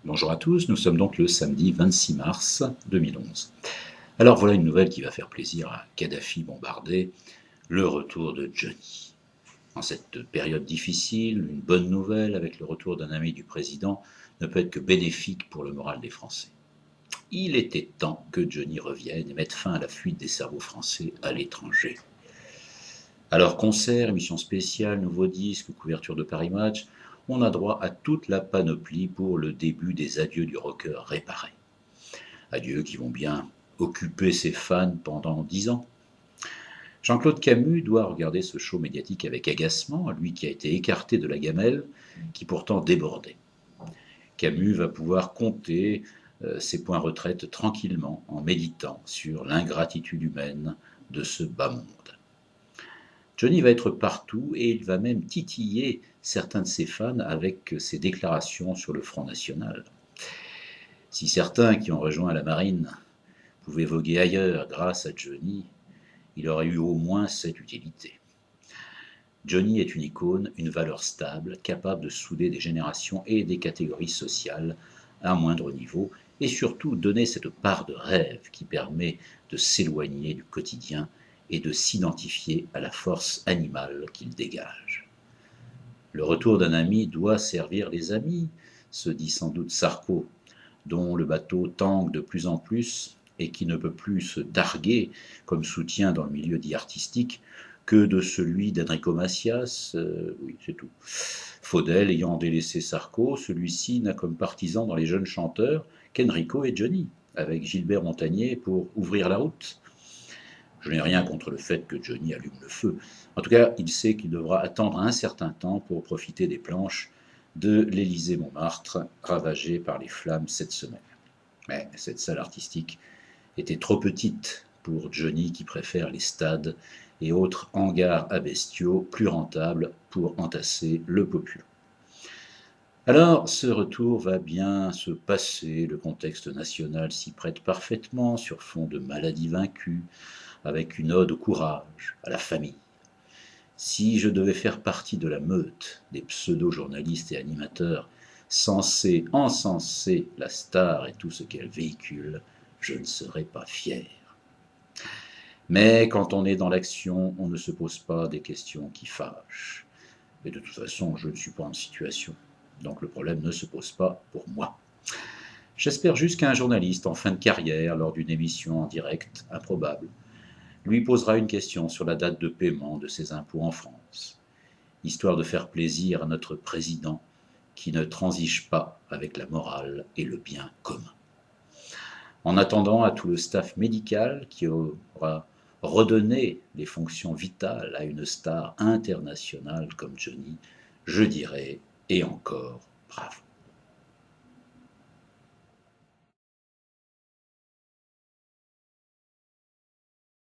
Bonjour à tous, nous sommes donc le samedi 26 mars 2011. Alors voilà une nouvelle qui va faire plaisir à Kadhafi bombardé, le retour de Johnny. En cette période difficile, une bonne nouvelle avec le retour d'un ami du président ne peut être que bénéfique pour le moral des Français. Il était temps que Johnny revienne et mette fin à la fuite des cerveaux français à l'étranger. Alors concerts, émissions spéciales, nouveaux disques, couverture de Paris Match, on a droit à toute la panoplie pour le début des adieux du rocker réparé. Adieux qui vont bien occuper ses fans pendant 10 ans. Jean-Claude Camus doit regarder ce show médiatique avec agacement, lui qui a été écarté de la gamelle, qui pourtant débordait. Camus va pouvoir compter ses points retraite tranquillement en méditant sur l'ingratitude humaine de ce bas monde. Johnny va être partout et il va même titiller certains de ses fans avec ses déclarations sur le Front National. Si certains qui ont rejoint la marine pouvaient voguer ailleurs grâce à Johnny, il aurait eu au moins cette utilité. Johnny est une icône, une valeur stable, capable de souder des générations et des catégories sociales à un moindre niveau, et surtout donner cette part de rêve qui permet de s'éloigner du quotidien et de s'identifier à la force animale qu'il dégage. Le retour d'un ami doit servir les amis, se dit sans doute Sarko, dont le bateau tangue de plus en plus et qui ne peut plus se darguer comme soutien dans le milieu dit artistique que de celui d'Enrico Macias, oui, c'est tout. Faudel ayant délaissé Sarko, celui-ci n'a comme partisan dans les jeunes chanteurs qu'Enrico et Johnny, avec Gilbert Montagnier pour ouvrir la route. Je n'ai rien contre le fait que Johnny allume le feu. En tout cas, il sait qu'il devra attendre un certain temps pour profiter des planches de l'Élysée-Montmartre, ravagées par les flammes cette semaine. Mais cette salle artistique était trop petite pour Johnny qui préfère les stades et autres hangars à bestiaux plus rentables pour entasser le populace. Alors, ce retour va bien se passer, le contexte national s'y prête parfaitement sur fond de maladie vaincue, avec une ode au courage, à la famille. Si je devais faire partie de la meute des pseudo-journalistes et animateurs censés encenser la star et tout ce qu'elle véhicule, je ne serais pas fier. Mais quand on est dans l'action, on ne se pose pas des questions qui fâchent. Et de toute façon, je ne suis pas en situation. Donc le problème ne se pose pas pour moi. J'espère juste qu'un journaliste en fin de carrière, lors d'une émission en direct, improbable, lui posera une question sur la date de paiement de ses impôts en France, histoire de faire plaisir à notre président qui ne transige pas avec la morale et le bien commun. En attendant, à tout le staff médical qui aura redonné les fonctions vitales à une star internationale comme Johnny, je dirais, et encore, bravo.